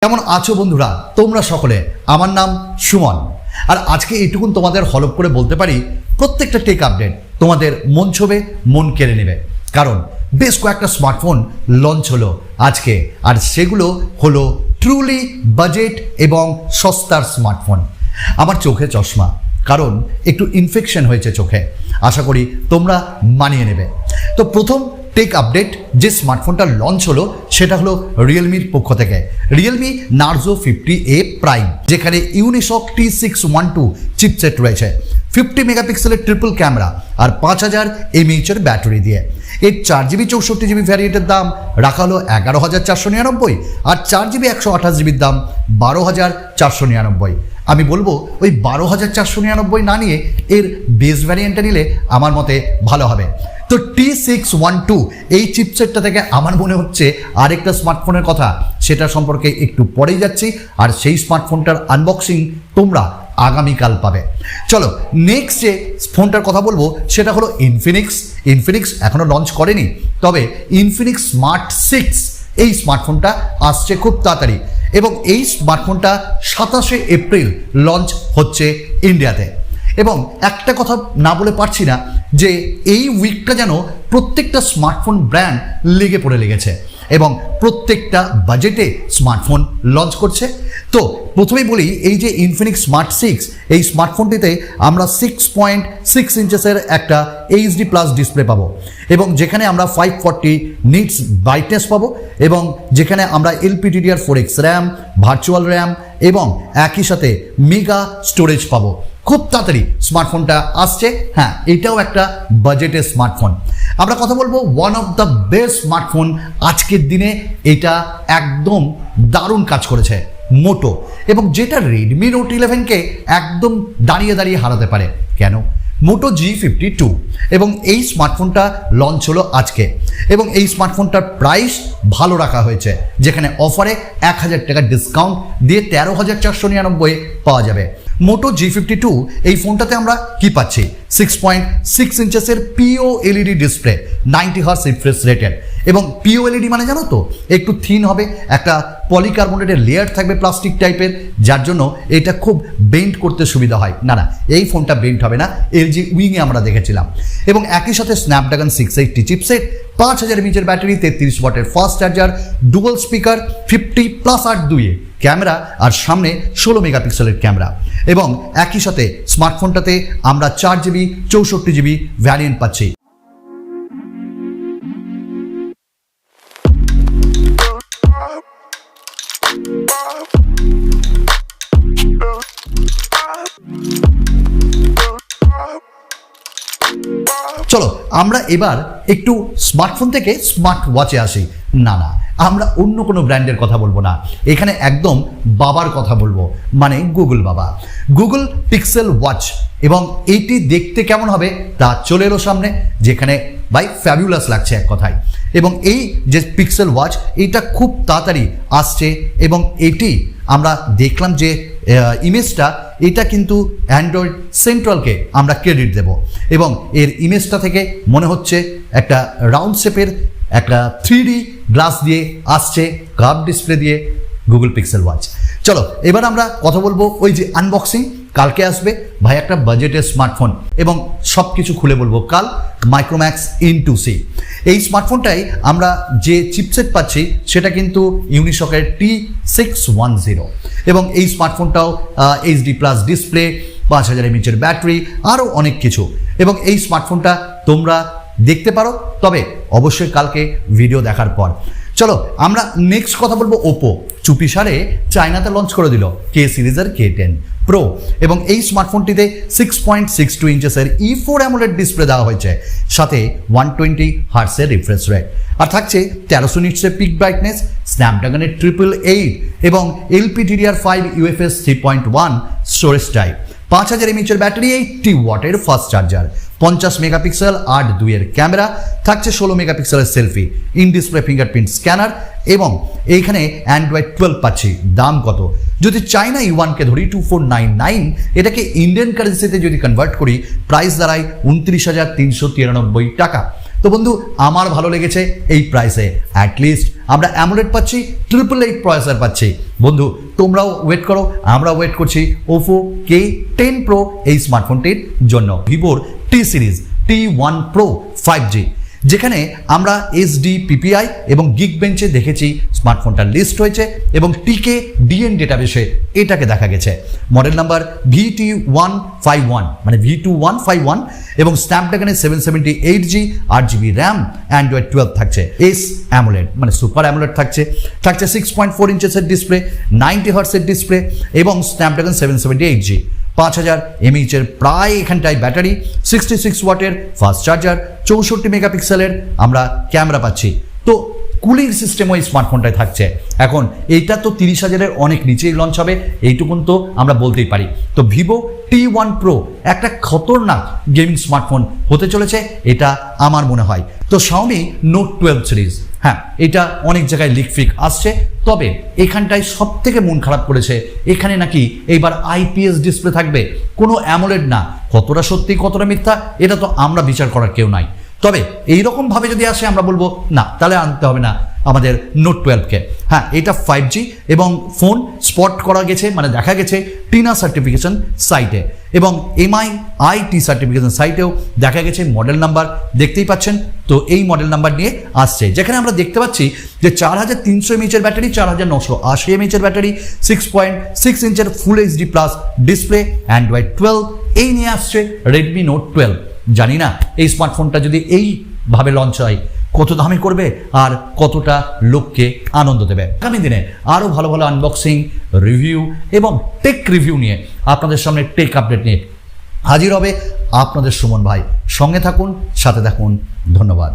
কেমন আছো বন্ধুরা? তোমরা সকলে, আমার নাম সুমন। আর আজকে এইটুকুন তোমাদের হলপ করে বলতে পারি, প্রত্যেকটা টেক আপডেট তোমাদের মন ছবে, মন কেড়ে নেবে। কারণ বেশ কয়েকটা স্মার্টফোন লঞ্চ হলো আজকে, আর সেগুলো হলো ট্রুলি বাজেট এবং সস্তার স্মার্টফোন। আমার চোখে চশমা, কারণ একটু ইনফেকশন হয়েছে চোখে, আশা করি তোমরা মানিয়ে নেবে। তো প্রথম টেক আপডেট যে স্মার্টফোনটা লঞ্চ হলো সেটা হলো রিয়েলমির পক্ষ থেকে, রিয়েলমি নার্জো 50A প্রাইম, যেখানে ইউনিসক T612 চিপসেট রয়েছে, 50 মেগাপিক্সেলের ট্রিপল ক্যামেরা আর 5000 mAh ব্যাটারি দিয়ে। এর 4GB 64GB ভ্যারিয়েন্টের দাম রাখা হলো 11,499, আর 4GB 128GB দাম 12,499। আমি বলবো ওই 12,499 না নিয়ে এর বেস ভ্যারিয়েন্টটা নিলে আমার মতে ভালো হবে। তো T612 এই চিপসেটটা থেকে আমার মনে হচ্ছে আরেকটা স্মার্টফোনের কথা, সেটা সম্পর্কে একটু পরেই যাচ্ছি, আর সেই স্মার্টফোনটার আনবক্সিং তোমরা আগামীকাল পাবে। চলো নেক্সট যে ফোনটার কথা বলবো সেটা হলো ইনফিনিক্স এখনো লঞ্চ করেনি, তবে ইনফিনিক্স স্মার্ট 6 এই স্মার্টফোনটা আসছে খুব তাড়াতাড়ি, এবং এই স্মার্টফোনটা 27শে এপ্রিল লঞ্চ হচ্ছে ইন্ডিয়াতে। এবং একটা কথা না বলে পারছি না যে এই উইকটা যেন প্রত্যেকটা স্মার্টফোন ব্র্যান্ড লেগেছে এবং প্রত্যেকটা বাজেটে স্মার্টফোন লঞ্চ করছে। তো প্রথমেই বলি, এই যে ইনফিনিক্স স্মার্ট 6 এই স্মার্টফোনটিতে আমরা 6.6 ইঞ্চেসের একটা HD+ ডিসপ্লে পাবো, এবং যেখানে আমরা 540 নিটস ব্রাইটনেস পাবো, এবং যেখানে আমরা LPDDR4X র্যাম, ভার্চুয়াল র্যাম এবং একই সাথে মেগা স্টোরেজ পাবো। খুব তাড়াতাড়ি স্মার্টফোনটা আসছে। হ্যাঁ, এটাও একটা বাজেটের স্মার্টফোন। আমরা কথা বলবো one of the best smartphone আজকের দিনে, এটা একদম দারুণ কাজ করেছে মোটো, এবং যেটা রেডমি নোট 11কে একদম দাঁড়িয়ে হারাতে পারে। কেন? মোটো G52, এবং এই স্মার্টফোনটা লঞ্চ হলো আজকে, এবং এই স্মার্টফোনটার প্রাইস ভালো রাখা হয়েছে, যেখানে অফারে 1000 টাকা ডিসকাউন্ট দিয়ে 13,499 পাওয়া যাবে। মোটো G52 এই ফোনটাতে আমরা কি পাচ্ছি? 6.6 ইঞ্চেসের POLED ডিসপ্লে, 90 হার্জ রিফ্রেশ রেটের, এবং POLED মানে জানো তো, একটু থিন হবে, একটা পলিকার্বনেটের লেয়ার থাকবে প্লাস্টিক টাইপের, যার জন্য এটা খুব বেন্ড করতে সুবিধা হয়। না, এই ফোনটা বেন্ড হবে না, LG উইংয়ে আমরা দেখেছিলাম। এবং একই সাথে স্ন্যাপড্রাগন 680 চিপসেট, 5000 mAh ব্যাটারি, 33 ওয়াটের fast charger, dual speaker, 50+8 camera, আর সামনে 16 মেগাপিক্সেলের ক্যামেরা। এবং একই সাথে স্মার্টফোনটাতে আমরা 4GB 64GB ভ্যারিয়েন্ট পাচ্ছি। চলো আমরা এবার একটু স্মার্টফোন থেকে স্মার্ট ওয়াচে আসি। না, আমরা অন্য কোনো ব্র্যান্ডের কথা বলবো না, এখানে একদম বাবার কথা বলবো, মানে গুগল বাবা, গুগল পিক্সেল ওয়াচ। এবং এইটি দেখতে কেমন হবে তা চলে এলো সামনে, যেখানে ভাই ফ্যাবুলাস লাগছে এক কথায়। এবং এই যে পিক্সেল ওয়াচ, এটা খুব তাড়াতাড়ি আসছে, এবং এটি আমরা দেখলাম যে ইমেজটা, এটা কিন্তু অ্যান্ড্রয়েড সেন্ট্রালকে আমরা ক্রেডিট দেব, এবং এর ইমেজটা থেকে মনে হচ্ছে একটা রাউন্ড শেপের একটা 3D গ্লাস দিয়ে আসছে, কার্ভ ডিসপ্লে দিয়ে গুগল পিক্সেল ওয়াচ। চলো এবার আমরা কথা বলবো ওই যে আনবক্সিং কালকে আসবে ভাই, একটা বাজেটের স্মার্টফোন, এবং সব কিছু খুলে বলবো কাল। মাইক্রোম্যাক্স ইন2C এই স্মার্টফোনটাই আমরা যে চিপসেট পাচ্ছি সেটা কিন্তু ইউনিসকের T610, এবং এই স্মার্টফোনটাও HD+ ডিসপ্লে, 5000 mAh ব্যাটারি, আরও অনেক কিছু। এবং এই স্মার্টফোনটা তোমরা দেখতে পারো, তবে অবশ্যই কালকে ভিডিও দেখার পর। চলো আমরা নেক্সট কথা বলবো ওপো। চুপিসারে চায়নাতে লঞ্চ করে দিল K সিরিজের K10 Pro, এবং এই স্মার্টফোনটিতে 6.62 ইঞ্চেসের E4 AMOLED ডিসপ্লে দেওয়া হয়েছে, সাথে 120 হার্টসের রিফ্রেশ রেট, আর থাকছে 1300 নিটসের পিক ব্রাইটনেস, স্ন্যাপড্রাগনের 888 এবং LPDDR5 UFS 3.1 storage type, 5000 mAh battery, 80 ওয়াটের ফাস্ট চার্জার, 50 মেগাপিক্সেল 8:2 ক্যামেরা, থাকছে 16 মেগাপিক্সেলের selfie, in display fingerprint scanner, এবং এইখানে অ্যান্ড্রয়েড 12 পাচ্ছি। দাম কত? যদি চাইনা ইউয়ানকে ধরি 2499, এটাকে ইন্ডিয়ান কারেন্সিতে যদি কনভার্ট করি প্রাইস দাঁড়ায় 29,393 টাকা। তো বন্ধু আমার ভালো লেগেছে এই প্রাইসে, অ্যাটলিস্ট আমরা অ্যামোলেড পাচ্ছি, 888 প্রসেসর পাচ্ছি। বন্ধু তোমরাও ওয়েট করো, আমরা ওয়েট করছি Oppo K10 Pro এই স্মার্টফোনটির জন্য। ভিভোর টি সিরিজ T1 Pro 5G, যেখানে আমরা SD PPI এবং Geekbench-এ দেখেছি স্মার্টফোনটার লিস্ট হয়েছে এবং TKDN ডেটাবেসে এটাকে দেখা গেছে। মডেল নাম্বার VT151 মানে V2151 এবং স্ন্যাপড্রাগনের 778G 8GB র্যাম, অ্যান্ড্রয়েড 12 থাকছে, এস অ্যামোলেড মানে সুপার অ্যামোলেড থাকছে 6.4 ইঞ্চেসের ডিসপ্লে, 90 হার্টসের ডিসপ্লে এবং স্ন্যাপড্রাগন 778G, 5000 mAh প্রায় এখানটায় ব্যাটারি, 66 ওয়াটের ফাস্ট চার্জার, 64 মেগাপিক্সেলের আমরা ক্যামেরা পাচ্ছি। তো কুলিং সিস্টেমও এই স্মার্টফোনটায় থাকছে। এখন এইটা তো 30,000-এর অনেক নিচেই লঞ্চ হবে, এইটুকুন তো আমরা বলতেই পারি। তো ভিভো T1 Pro একটা খতরনাক গেমিং স্মার্টফোন হতে চলেছে, এটা আমার মনে হয়। তো Xiaomi Note 12 সিরিজ, হ্যাঁ এটা অনেক জায়গায় লিক ফিক আসছে, তবে এখানটায় সব থেকে মন খারাপ করেছে, এখানে নাকি এইবার IPS ডিসপ্লে থাকবে, কোনো অ্যামোলেড না। কতটা সত্যি কতটা মিথ্যা এটা তো আমরা বিচার করার কেউ নাই, তবে এইরকমভাবে যদি আসে আমরা বলবো না, তাহলে আনতে হবে না আমাদের Note 12-কে। হ্যাঁ এটা 5G এবং ফোন স্পট করা গেছে, মানে দেখা গেছে টিনা সার্টিফিকেশন সাইটে এবং MIIT সার্টিফিকেশন সাইটেও দেখা গেছে। মডেল নাম্বার দেখতেই পাচ্ছেন, তো এই মডেল নাম্বার নিয়ে আসছে, যেখানে আমরা দেখতে পাচ্ছি যে 4300 mAh ব্যাটারি, 4980 mAh ব্যাটারি, 6.6 ইঞ্চের ফুল HD প্লাস ডিসপ্লে, অ্যান্ড্রয়েড 12 এই নিয়ে আসছে Redmi Note 12। জানি না এই স্মার্টফোনটা যদি এইভাবে লঞ্চ হয় কত দামি করবে আর কতটা লোককে আনন্দ দেবে। আগামী দিনে আরও ভালো ভালো আনবক্সিং, রিভিউ এবং টেক রিভিউ নিয়ে আপনাদের সামনে টেক আপডেট নিয়ে হাজির হবে আপনাদের সুমন ভাই। সঙ্গে থাকুন, সাথে থাকুন, ধন্যবাদ।